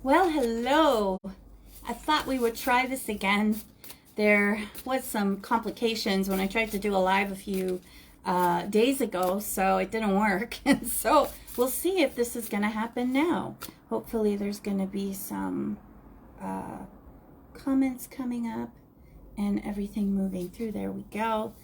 Well, hello. I thought we would try this again. There was some complications when I tried to do a live a few days ago, so it didn't work. And so we'll see if this is going to happen now. Hopefully there's going to be some comments coming up and everything moving through. There we go.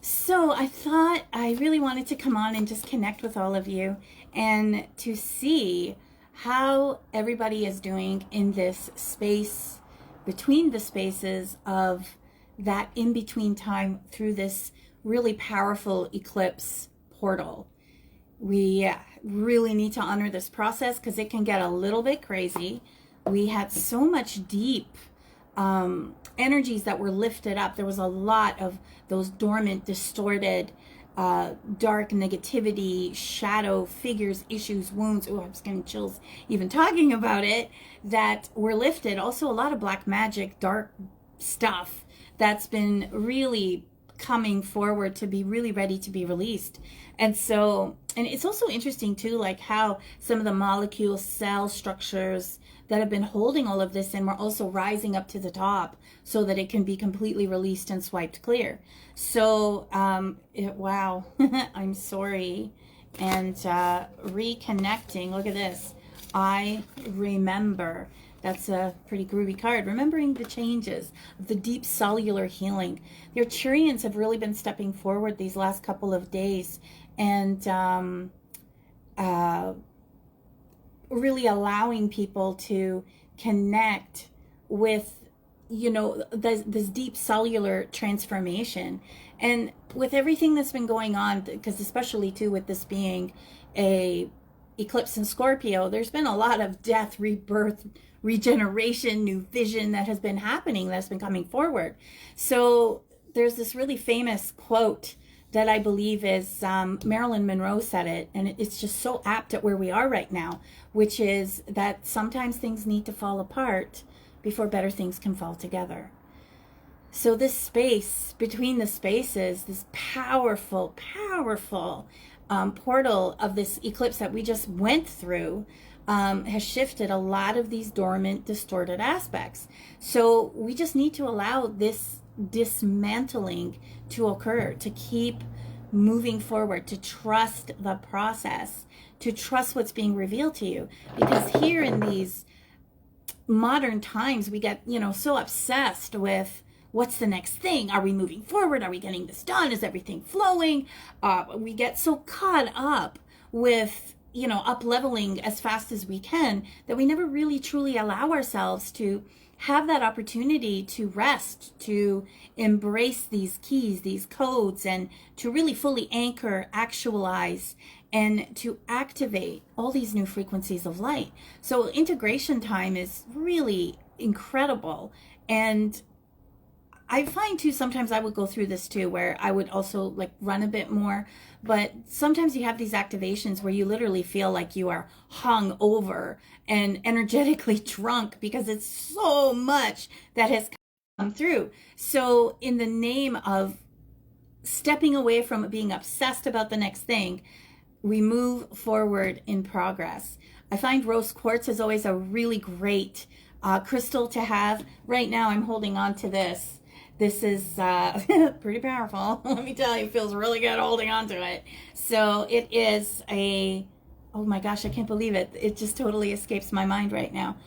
So I thought I really wanted to come on and just connect with all of you and to see how everybody is doing in this space between the spaces of that in-between time through this really powerful eclipse portal. We really need to honor this process because it can get a little bit crazy. We had so much deep energies that were lifted up. There was a lot of those dormant, distorted, dark negativity, shadow figures, issues, wounds. Oh, I'm just getting chills even talking about it. That were lifted. Also, a lot of black magic, dark stuff that's been really coming forward to be really ready to be released. And so, and it's also interesting too, like how some of the molecule cell structures that have been holding all of this and we're also rising up to the top so that it can be completely released and swiped clear. So, wow, I'm sorry. And reconnecting, look at this. I remember. That's a pretty groovy card. Remembering the changes of the deep cellular healing. The Arcturians have really been stepping forward these last couple of days and really allowing people to connect with, you know, this deep cellular transformation. And with everything that's been going on, because especially too with this being a eclipse in Scorpio, there's been a lot of death, rebirth, regeneration, new vision that has been happening, that's been coming forward. So there's this really famous quote that I believe is Marilyn Monroe said it, and it's just so apt at where we are right now, which is that sometimes things need to fall apart before better things can fall together. So this space between the spaces, this powerful, powerful portal of this eclipse that we just went through has shifted a lot of these dormant, distorted aspects. So we just need to allow this dismantling to occur, to keep moving forward, to trust the process, to trust what's being revealed to you. Because here in these modern times, we get, you know, so obsessed with what's the next thing? Are we moving forward? Are we getting this done? Is everything flowing? We get so caught up with, you know, up leveling as fast as we can that we never really truly allow ourselves to have that opportunity to rest, to embrace these keys, these codes, and to really fully anchor, actualize, and to activate all these new frequencies of light. So integration time is really incredible. And I find too, sometimes I would go through this too, where I would also like run a bit more, but sometimes you have these activations where you literally feel like you are hung over and energetically drunk because it's so much that has come through. So in the name of stepping away from being obsessed about the next thing, we move forward in progress. I find rose quartz is always a really great crystal to have. Right now I'm holding on to this. This is pretty powerful. Let me tell you, it feels really good holding on to it. So it is a, oh my gosh, I can't believe it. It just totally escapes my mind right now.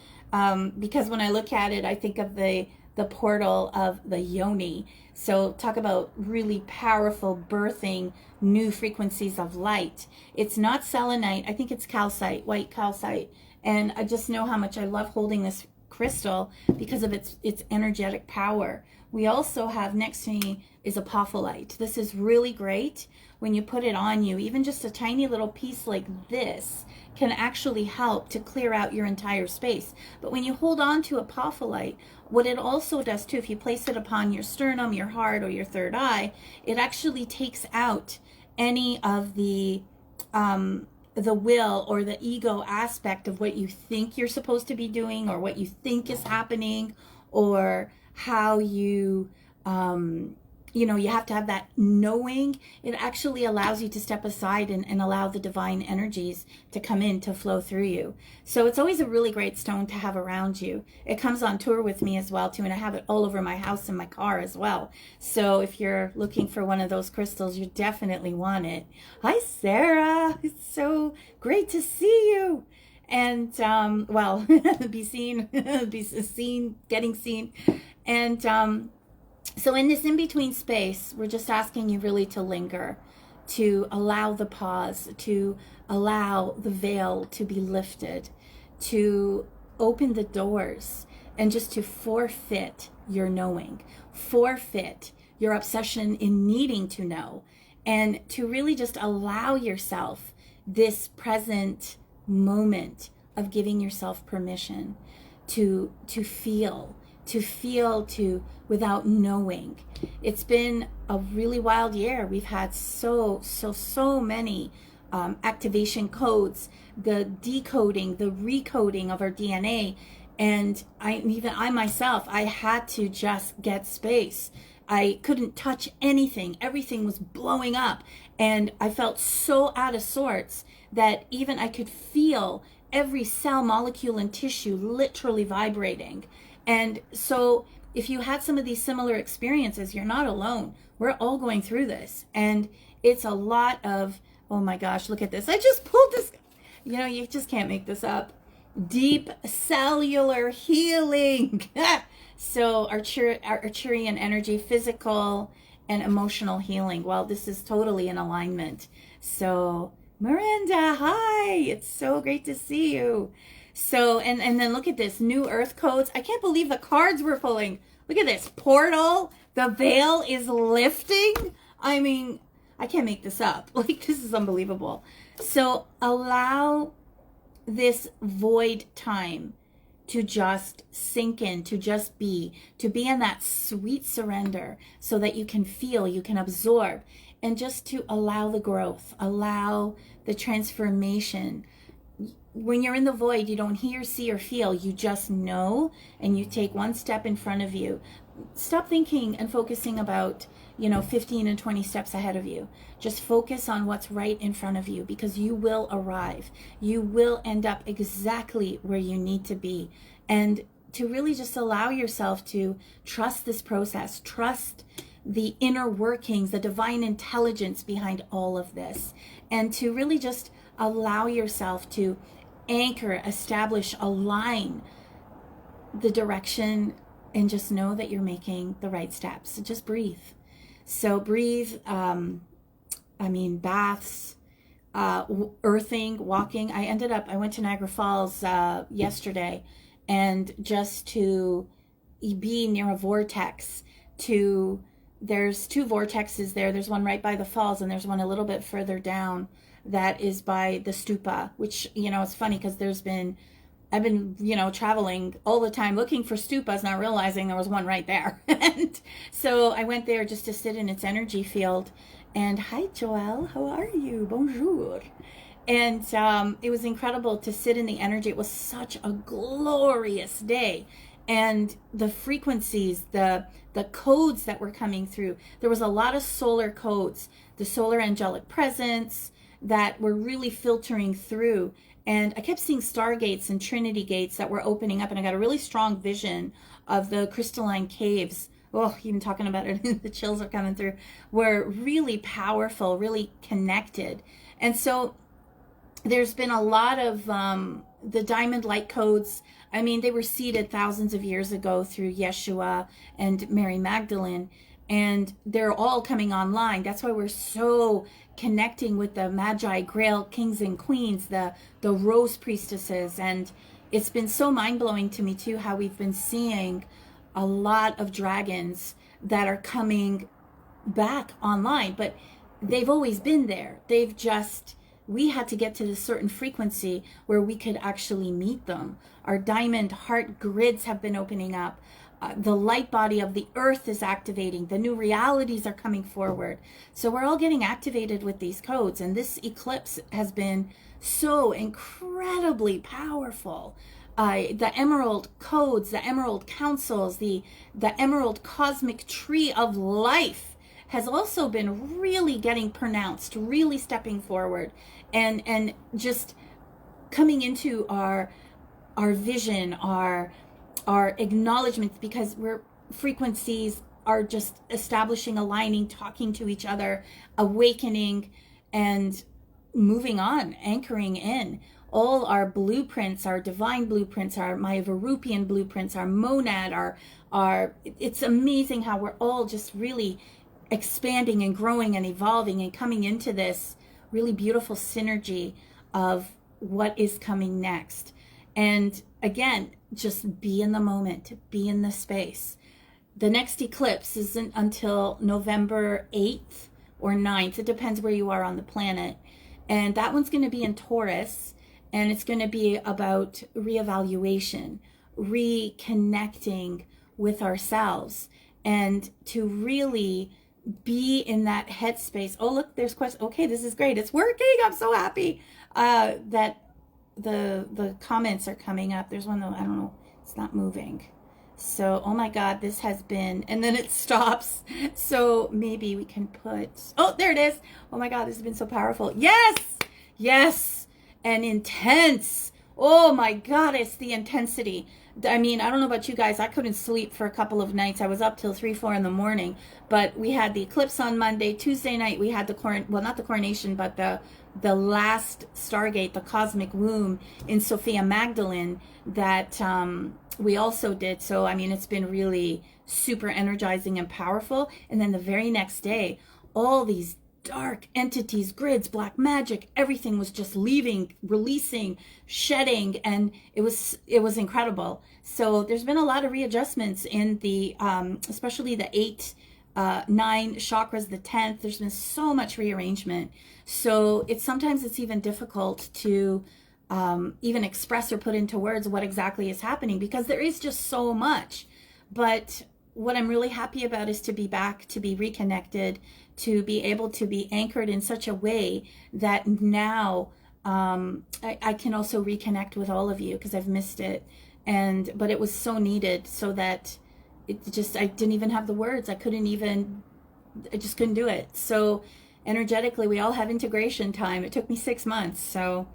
Because when I look at it, I think of the portal of the yoni. So talk about really powerful birthing new frequencies of light. It's not selenite. I think it's calcite, white calcite. And I just know how much I love holding this crystal because of its energetic power. We also have next to me is apophyllite. This is really great when you put it on you. Even just a tiny little piece like this can actually help to clear out your entire space. But when you hold on to apophyllite, what it also does too, if you place it upon your sternum, your heart, or your third eye, it actually takes out any of the will or the ego aspect of what you think you're supposed to be doing or what you think is happening or how you you have to have that knowing. It actually allows you to step aside and allow the divine energies to come in to flow through you. So it's always a really great stone to have around you. It comes on tour with me as well too, and I have it all over my house and my car as well. So if you're looking for one of those crystals, you definitely want it. Hi Sarah, it's so great to see you. And well, be seen, be seen, getting seen. And so in this in-between space, we're just asking you really to linger, to allow the pause, to allow the veil to be lifted, to open the doors, and just to forfeit your knowing, forfeit your obsession in needing to know, and to really just allow yourself this present moment of giving yourself permission to feel, without knowing. It's been a really wild year. We've had so many activation codes, the decoding, the recoding of our DNA. And I myself, I had to just get space. I couldn't touch anything. Everything was blowing up. And I felt so out of sorts that even I could feel every cell, molecule, and tissue literally vibrating. And so if you had some of these similar experiences, you're not alone. We're all going through this. And it's a lot of, oh my gosh, look at this. I just pulled this. You just can't make this up. Deep cellular healing. So Arcturian energy, physical and emotional healing. Well, this is totally in alignment. So Miranda, hi. It's so great to see you. So, and then look at this, new earth codes. I can't believe the cards we're pulling. Look at this, portal. The veil is lifting. I mean, I can't make this up. Like, this is unbelievable. So allow this void time to just sink in, to just be, in that sweet surrender so that you can feel, you can absorb, and just to allow the growth, allow the transformation. When you're in the void, you don't hear, see, or feel. You just know, and you take one step in front of you. Stop thinking and focusing about, 15 and 20 steps ahead of you. Just focus on what's right in front of you, because you will arrive. You will end up exactly where you need to be. And to really just allow yourself to trust this process, trust the inner workings, the divine intelligence behind all of this, and to really just allow yourself to anchor, establish, align the direction, and just know that you're making the right steps. So just breathe. So breathe, baths, earthing, walking. I went to Niagara Falls yesterday, and just to be near a vortex, there's two vortexes there. There's one right by the falls, and there's one a little bit further down that is by the stupa, which, it's funny because I've been, traveling all the time looking for stupas, not realizing there was one right there. And so I went there just to sit in its energy field. And hi, Joelle, how are you? Bonjour. And it was incredible to sit in the energy. It was such a glorious day. And the frequencies, the codes that were coming through, there was a lot of solar codes, the solar angelic presence that were really filtering through. And I kept seeing stargates and trinity gates that were opening up, and I got a really strong vision of the crystalline caves. Oh, even talking about it, the chills are coming through. Were really powerful, really connected. And so there's been a lot of the diamond light codes. I mean, they were seeded thousands of years ago through Yeshua and Mary Magdalene, and they're all coming online. That's why we're so connecting with the Magi, Grail, Kings and Queens, the Rose Priestesses. And it's been so mind-blowing to me too how we've been seeing a lot of dragons that are coming back online, but they've always been there. We had to get to this certain frequency where we could actually meet them. Our diamond heart grids have been opening up. The light body of the earth is activating. The new realities are coming forward. So we're all getting activated with these codes. And this eclipse has been so incredibly powerful. The emerald codes, the emerald councils, the emerald cosmic tree of life has also been really getting pronounced, really stepping forward, and just coming into our vision, our acknowledgments, because we're frequencies are just establishing, aligning, talking to each other, awakening, and moving on, anchoring in. All our blueprints, our divine blueprints, our Mayavaruppian blueprints, our monad, it's amazing how we're all just really expanding and growing and evolving and coming into this really beautiful synergy of what is coming next. And again, just be in the moment, be in the space. The next eclipse isn't until November 8th or 9th. It depends where you are on the planet. And that one's going to be in Taurus, and it's going to be about reevaluation, reconnecting with ourselves, and to really be in that headspace. Oh, look, there's questions. Okay, this is great. It's working. I'm so happy that the comments are coming up. There's one that, I don't know, it's not moving. So, oh my God, this has been, and then it stops. So maybe we can put, oh, there it is. Oh my God, this has been so powerful. Yes, yes, and intense. Oh my God, it's the intensity. I mean, I don't know about you guys. I couldn't sleep for a couple of nights. I was up till 3, 4 in the morning. But we had the eclipse on Monday. Tuesday night, we had well, not the coronation, but the last Stargate, the cosmic womb in Sophia Magdalene that we also did. So, I mean, it's been really super energizing and powerful. And then the very next day, all these dark entities, grids, black magic, everything was just leaving, releasing, shedding, and it was incredible. So there's been a lot of readjustments in the especially the 8, 9 chakras, the 10th. There's been so much rearrangement. So sometimes it's even difficult to even express or put into words what exactly is happening, because there is just so much. But what I'm really happy about is to be back, to be reconnected, to be able to be anchored in such a way that now I can also reconnect with all of you, because I've missed it. But it was so needed, so that I didn't even have the words. I just couldn't do it. So energetically, we all have integration time. It took me 6 months. So,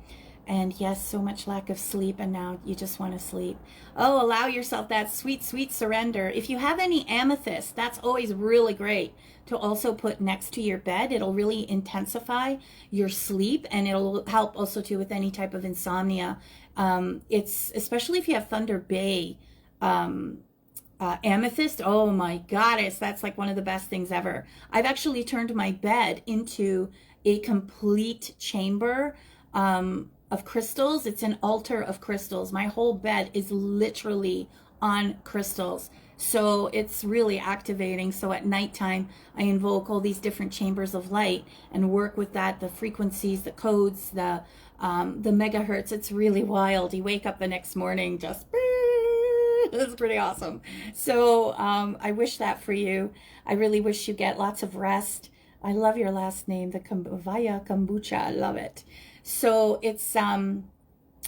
and yes, so much lack of sleep, and now you just want to sleep. Oh, allow yourself that sweet, sweet surrender. If you have any amethyst, that's always really great to also put next to your bed. It'll really intensify your sleep, and it'll help also too with any type of insomnia. It's especially if you have Thunder Bay amethyst. Oh my goddess, that's like one of the best things ever. I've actually turned my bed into a complete chamber of crystals. It's an altar of crystals. My whole bed is literally on crystals. So it's really activating. So at nighttime, I invoke all these different chambers of light and work with that, the frequencies, the codes, the megahertz. It's really wild. You wake up the next morning just, it's pretty awesome. So I wish that for you. I really wish you get lots of rest. I love your last name, the Vaya Kombucha. I love it. So it's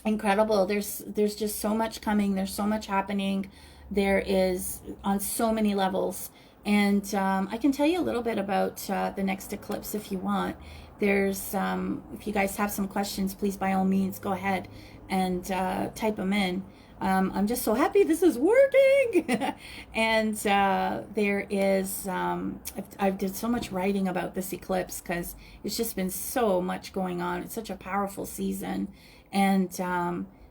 incredible. There's just so much coming. There's so much happening. There is on so many levels. And I can tell you a little bit about the next eclipse if you want. There's, if you guys have some questions, please by all means go ahead and type them in. I'm just so happy this is working. And there is, I've did so much writing about this eclipse because it's just been so much going on. It's such a powerful season. And,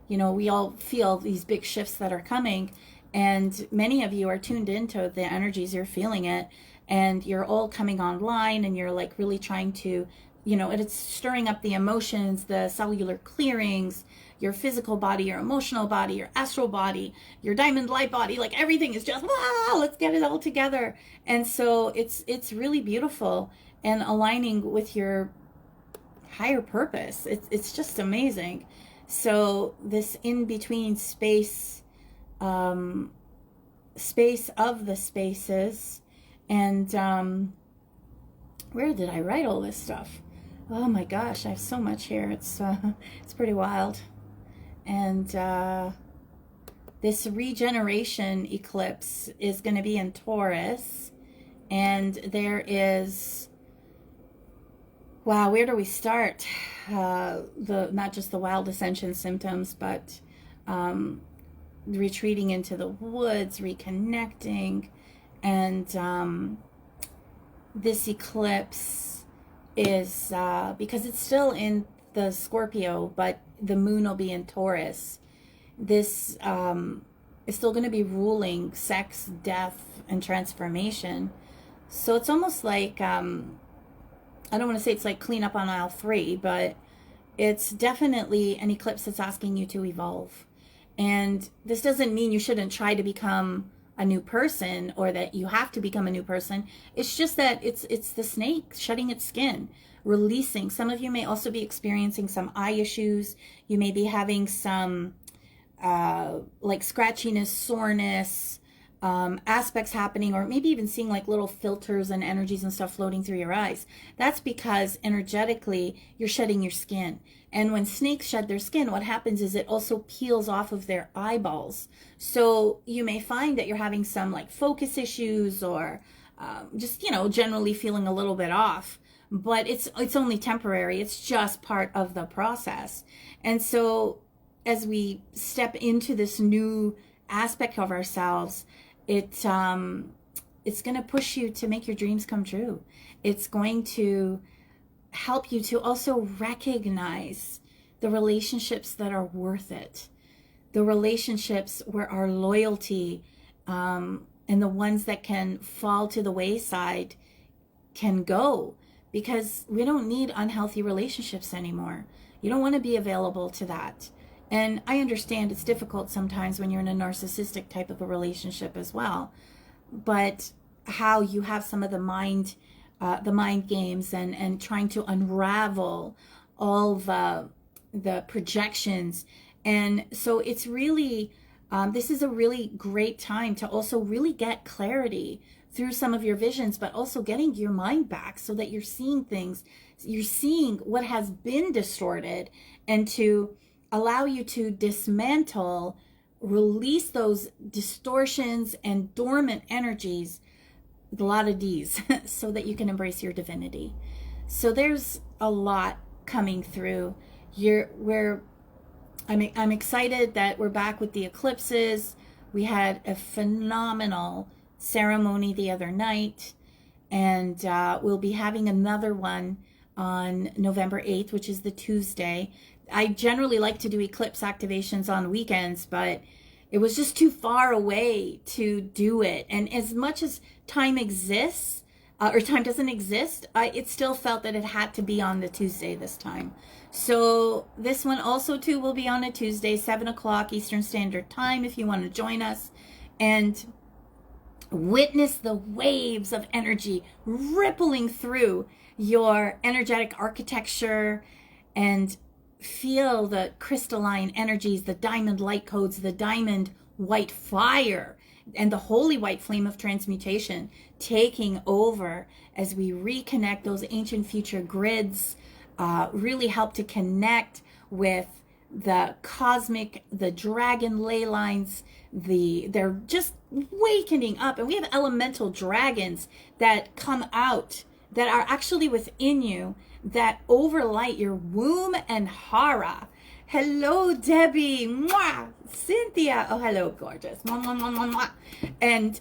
you know, we all feel these big shifts that are coming. And many of you are tuned into the energies, you're feeling it. And you're all coming online and you're like really trying to, you know, and it's stirring up the emotions, the cellular clearings, your physical body, your emotional body, your astral body, your diamond light body, like everything is just, wow, let's get it all together. And so it's really beautiful and aligning with your higher purpose. It's just amazing. So this in-between space, space of the spaces, and where did I write all this stuff? Oh my gosh, I have so much here. It's pretty wild. And this regeneration eclipse is going to be in Taurus, And there is, wow, where do we start? The not just the wild ascension symptoms, but retreating into the woods, reconnecting, and this eclipse is because it's still in the Scorpio, but the moon will be in Taurus. This is still going to be ruling sex, death, and transformation. So it's almost like I don't want to say it's like clean up on aisle 3, but it's definitely an eclipse that's asking you to evolve. And this doesn't mean you shouldn't try to become a new person or that you have to become a new person. It's just that it's the snake shedding its skin, releasing. Some of you may also be experiencing some eye issues. You may be having some like scratchiness, soreness, aspects happening, or maybe even seeing like little filters and energies and stuff floating through your eyes. That's because energetically you're shedding your skin. And when snakes shed their skin, what happens is it also peels off of their eyeballs. So you may find that you're having some like focus issues, or just, you know, generally feeling a little bit off. But it's only temporary. It's just part of the process. And so as we step into this new aspect of ourselves, it's going to push you to make your dreams come true. It's going to help you to also recognize the relationships that are worth it, the relationships where our loyalty and the ones that can fall to the wayside can go, because we don't need unhealthy relationships anymore. You don't want to be available to that. And I understand it's difficult sometimes when you're in a narcissistic type of a relationship as well. But how you have some of the mind games and trying to unravel all the projections. And so it's really, this is a really great time to also really get clarity through some of your visions, but also getting your mind back so that you're seeing things, you're seeing what has been distorted, and to allow you to dismantle, release those distortions and dormant energies, a lot of D's, so that you can embrace your divinity. So there's a lot coming through. I'm excited that we're back with the eclipses. We had a phenomenal ceremony the other night, and we'll be having another one on November 8th, which is the Tuesday. I generally like to do eclipse activations on weekends, but it was just too far away to do it. And as much as time exists, or time doesn't exist, it still felt that it had to be on the Tuesday this time. So this one also too will be on a Tuesday, 7 o'clock Eastern Standard Time, if you want to join us and witness the waves of energy rippling through your energetic architecture, and feel the crystalline energies, the diamond light codes, the diamond white fire, and the holy white flame of transmutation taking over as we reconnect those ancient future grids, really help to connect with the cosmic, the dragon ley lines. They're just wakening up, and we have elemental dragons that come out that are actually within you, that overlight your womb and hara. Hello, Debbie. Mwah. Cynthia. Oh, hello, gorgeous. Mwah, mwah, mwah, mwah, mwah. And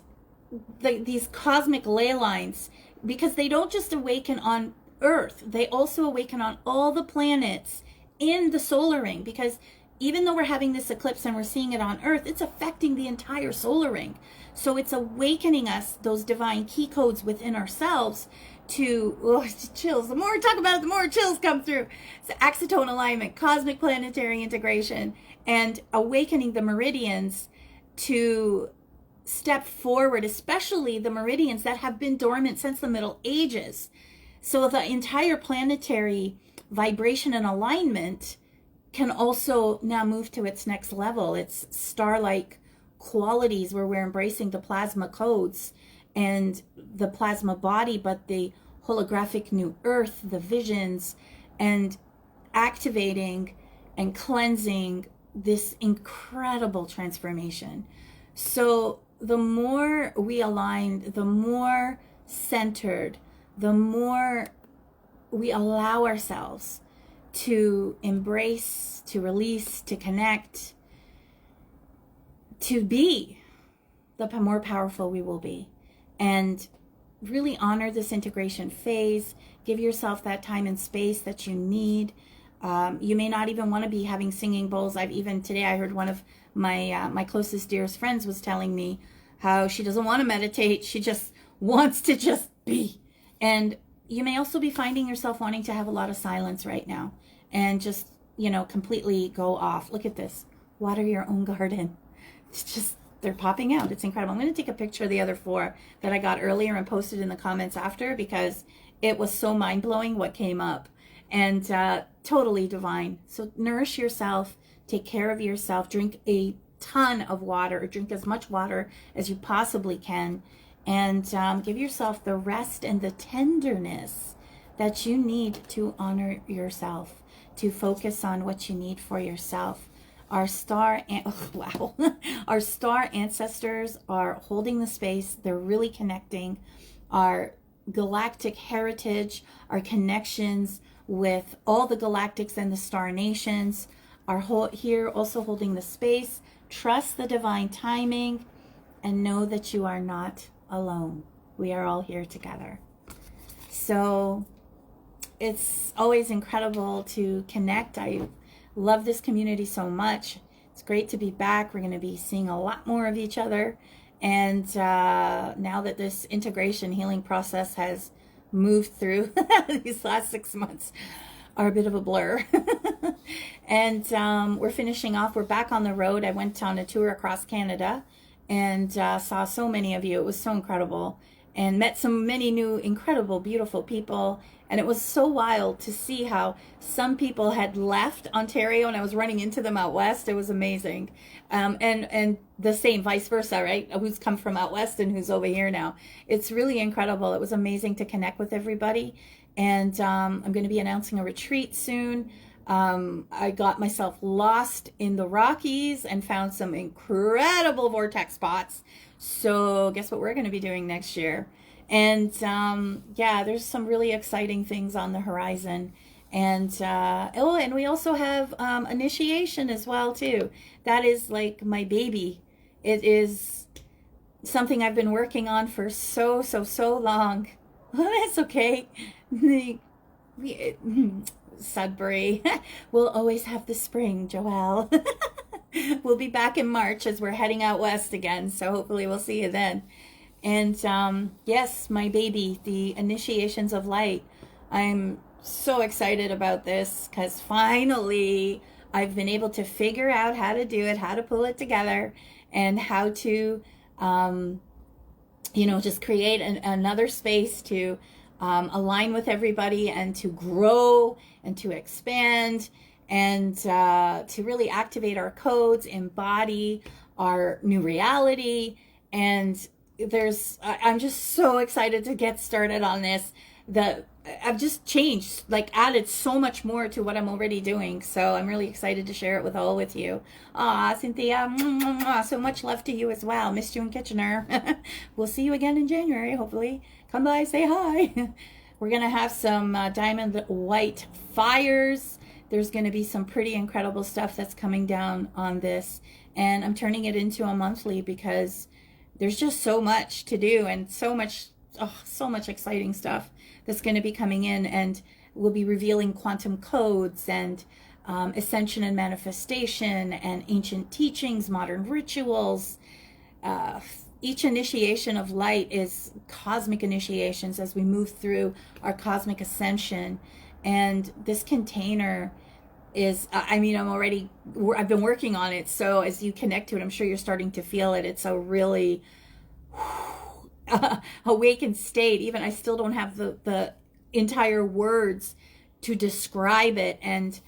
these cosmic ley lines, because they don't just awaken on Earth, they also awaken on all the planets in the solar ring, because even though we're having this eclipse and we're seeing it on Earth, it's affecting the entire solar ring. So it's awakening us, those divine key codes within ourselves, to chills. The more we talk about it, the more chills come through. It's axotone alignment, cosmic planetary integration, and awakening the meridians to step forward, especially the meridians that have been dormant since the Middle Ages. So the entire planetary vibration and alignment can also now move to its next level. It's star-like qualities where we're embracing the plasma codes and the plasma body, but the holographic new earth, the visions, and activating and cleansing this incredible transformation. So the more we align, the more centered, the more we allow ourselves to embrace, to release, to connect, to be, the more powerful we will be. And really honor this integration phase. Give yourself that time and space that you need. You may not even want to be having singing bowls. Today I heard one of my closest, dearest friends was telling me how she doesn't want to meditate. She just wants to just be. And you may also be finding yourself wanting to have a lot of silence right now and just, completely go off. Look at this. Water your own garden. It's just, they're popping out. It's incredible. I'm going to take a picture of the other 4 that I got earlier and posted in the comments after, because it was so mind-blowing what came up, and totally divine. So nourish yourself, take care of yourself, drink a ton of water, or drink as much water as you possibly can, and give yourself the rest and the tenderness that you need to honor yourself, to focus on what you need for yourself. Our star ancestors are holding the space. They're really connecting. Our galactic heritage, our connections with all the galactics and the star nations are here, also holding the space. Trust the divine timing and know that you are not alone. We are all here together. So it's always incredible to connect. I love this community so much. It's great to be back. We're going to be seeing a lot more of each other. And now that this integration healing process has moved through, these last 6 months are a bit of a blur. And we're finishing off. We're back on the road. I went on a tour across Canada and saw so many of you. It was so incredible. And met many new, incredible, beautiful people. And it was so wild to see how some people had left Ontario and I was running into them out west. It was amazing. And the same, vice versa, right? Who's come from out west and who's over here now. It's really incredible. It was amazing to connect with everybody. And I'm going to be announcing a retreat soon. I got myself lost in the Rockies and found some incredible vortex spots. So guess what we're going to be doing next year? And yeah, there's some really exciting things on the horizon. And and we also have initiation as well too. That is like my baby. It is something I've been working on for so long. That's okay. Sudbury. We'll always have the spring, Joelle. We'll be back in March as we're heading out west again. So hopefully we'll see you then. And yes, my baby, the initiations of light. I'm so excited about this because finally I've been able to figure out how to do it, how to pull it together, and how to, just create another space to align with everybody and to grow and to expand and to really activate our codes, embody our new reality. And I'm just so excited to get started on this. I've just changed, added so much more to what I'm already doing. So I'm really excited to share it with you. Cynthia, so much love to you as well. Missed you in Kitchener. We'll see you again in January, hopefully. Come by, say hi. We're going to have some diamond white fires. There's going to be some pretty incredible stuff that's coming down on this. And I'm turning it into a monthly because there's just so much to do and so much exciting stuff that's going to be coming in. And we'll be revealing quantum codes and ascension and manifestation and ancient teachings, modern rituals. Each initiation of light is cosmic initiations as we move through our cosmic ascension. And this container is, I've been working on it. So as you connect to it, I'm sure you're starting to feel it. It's a really awakened state. Even I still don't have the entire words to describe it. And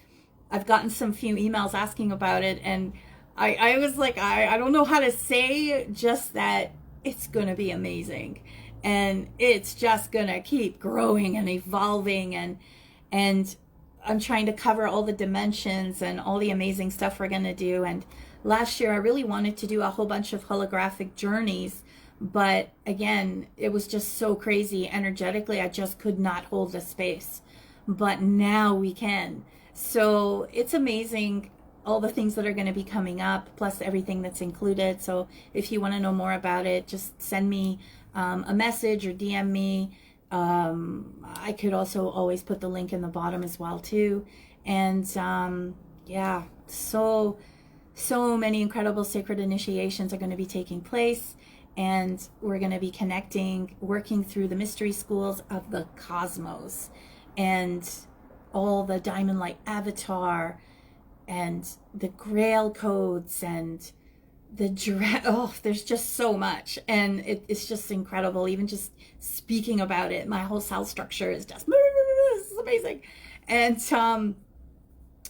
I've gotten some few emails asking about it. And I was like, I don't know how to say, just that it's going to be amazing. And it's just going to keep growing and evolving. And I'm trying to cover all the dimensions and all the amazing stuff we're going to do. And last year, I really wanted to do a whole bunch of holographic journeys, But again, it was just so crazy energetically. I just could not hold the space. But now we can. So it's amazing all the things that are going to be coming up, plus everything that's included. So if you want to know more about it, just send me a message or DM me. I could also always put the link in the bottom as well too. And yeah, so many incredible sacred initiations are going to be taking place, and we're going to be connecting, working through the mystery schools of the cosmos, and all the diamond light avatar, and the grail codes, and there's just so much, and it's just incredible. Even just speaking about it, my whole cell structure is just this is amazing. And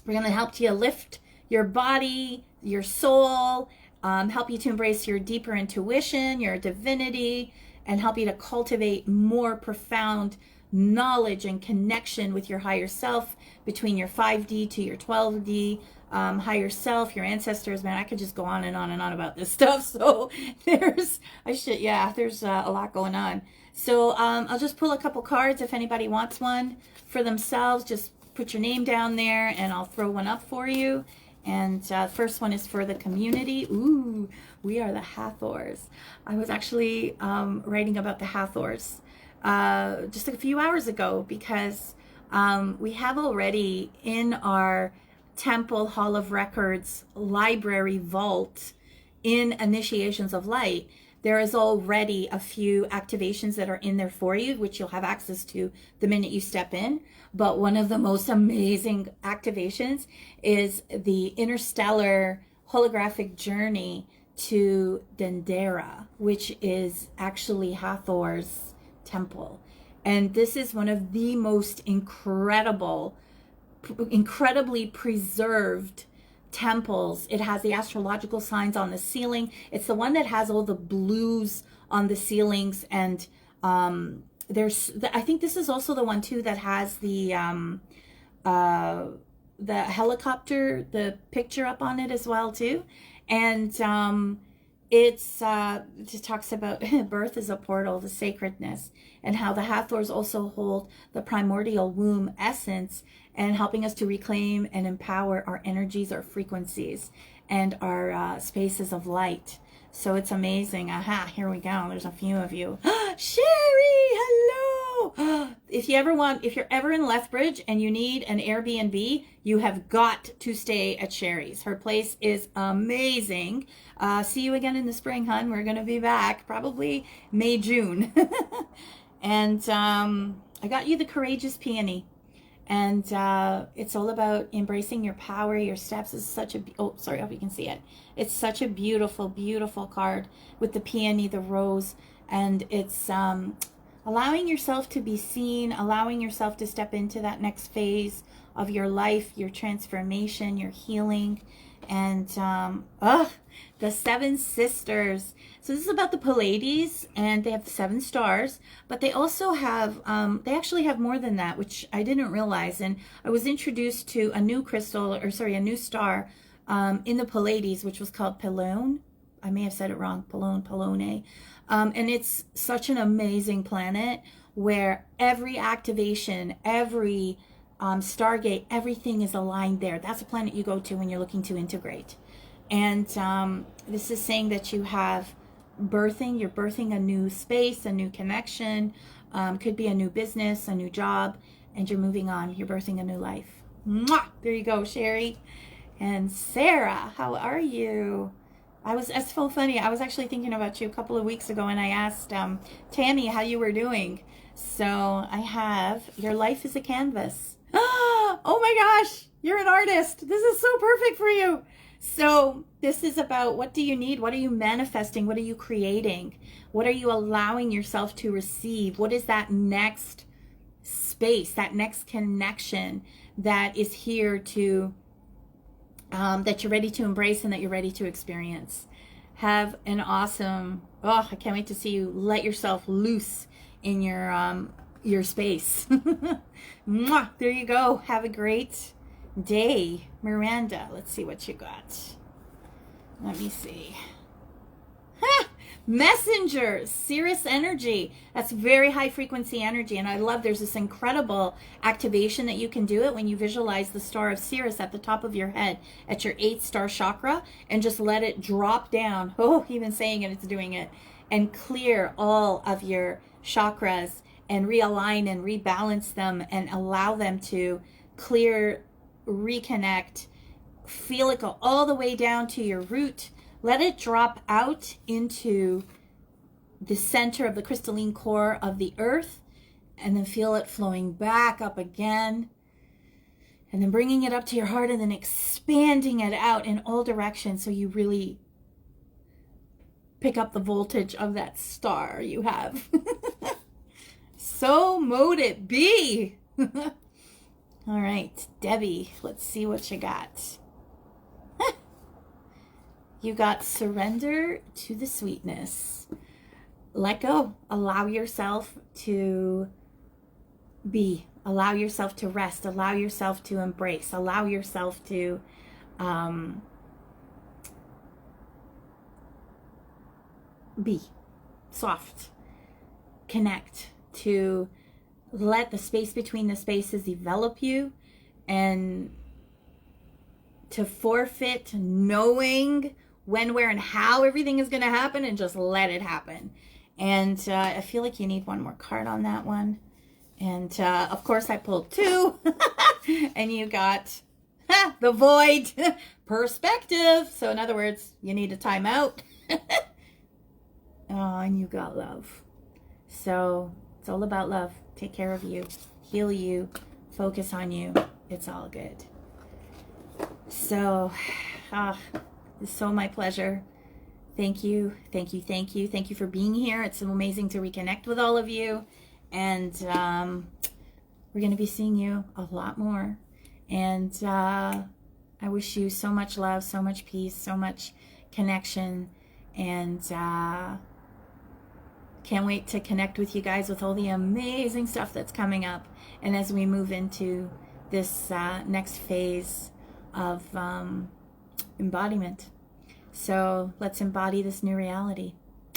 we're going to help you lift your body, your soul, help you to embrace your deeper intuition, your divinity, and help you to cultivate more profound knowledge and connection with your higher self, between your 5D to your 12D higher self, your ancestors. Man, I could just go on and on and on about this stuff. So there's a lot going on. So I'll just pull a couple cards if anybody wants one for themselves. Just put your name down there and I'll throw one up for you. And first one is for the community. Ooh, we are the Hathors. I was actually writing about the Hathors just a few hours ago, because we have already in our Temple Hall of Records library vault in Initiations of Light, there is already a few activations that are in there for you, which you'll have access to the minute you step in. But one of the most amazing activations is the interstellar holographic journey to Dendera, which is actually Hathor's temple. And this is one of the most incredibly preserved temples. It has the astrological signs on the ceiling. It's the one that has all the blues on the ceilings, and I think this is also the one too that has the helicopter, the picture up on it as well too. And it just talks about birth is a portal, the sacredness, and how the Hathors also hold the primordial womb essence, and helping us to reclaim and empower our energies, our frequencies, and our spaces of light. So it's amazing. Aha, here we go. There's a few of you. Sherry, hello. If you're ever in Lethbridge and you need an Airbnb, you have got to stay at Sherry's. Her place is amazing. See you again in the spring, hun. We're going to be back probably May, June. And I got you the Courageous Peony. And it's all about embracing your power, your steps. Is such a, oh, sorry, I hope you can see it. It's such a beautiful, beautiful card with the peony, the rose, and it's allowing yourself to be seen, allowing yourself to step into that next phase of your life, your transformation, your healing. And the Seven Sisters. So this is about the Pleiades, and they have the 7 stars, but they also have they actually have more than that, which I didn't realize. And I was introduced to a new crystal, or sorry, a new star in the Pleiades, which was called Pelone. I may have said it wrong. Pelone. And it's such an amazing planet where every activation, every stargate, everything is aligned there. That's a planet you go to when you're looking to integrate. And this is saying that you have you're birthing a new space, a new connection, could be a new business, a new job, and you're moving on. You're birthing a new life. Mwah! There you go, Sherry. And Sarah, how are you? It's so funny. I was actually thinking about you a couple of weeks ago, and I asked Tammy how you were doing. So I have, your life is a canvas. Oh my gosh, you're an artist. This is so perfect for you. So this is about, what do you need? What are you manifesting? What are you creating? What are you allowing yourself to receive? What is that next space, that next connection that is here to, that you're ready to embrace and that you're ready to experience? Have an awesome, I can't wait to see you let yourself loose in your space. Mwah, there you go. Have a great day. Miranda, let's see what you got. Let me see. Messenger, cirrus energy. That's very high frequency energy. And I love, there's this incredible activation that you can do it when you visualize the star of Sirius at the top of your head at your 8th star chakra, and just let it drop down. Oh, even saying it, it's doing it. And clear all of your chakras and realign and rebalance them and allow them to clear, reconnect, feel it go all the way down to your root. Let it drop out into the center of the crystalline core of the earth, and then feel it flowing back up again, and then bringing it up to your heart, and then expanding it out in all directions so you really pick up the voltage of that star you have. So mote it be. All right, Debbie, let's see what you got. You got surrender to the sweetness. Let go. Allow yourself to be. Allow yourself to rest. Allow yourself to embrace. Allow yourself to be soft. Connect. To let the space between the spaces envelop you, and to forfeit knowing when, where, and how everything is going to happen, and just let it happen. And I feel like you need one more card on that one. And of course I pulled 2. And you got the void. Perspective. So in other words, you need a timeout. Oh, and you got love. So it's all about love. Take care of you. Heal you. Focus on you. It's all good. So, it's so my pleasure. Thank you. Thank you. Thank you. Thank you for being here. It's so amazing to reconnect with all of you. And we're going to be seeing you a lot more. And I wish you so much love, so much peace, so much connection. And can't wait to connect with you guys with all the amazing stuff that's coming up. And as we move into this next phase of embodiment. So let's embody this new reality.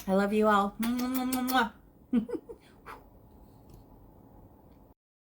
I love you all. Mwah, mwah, mwah, mwah.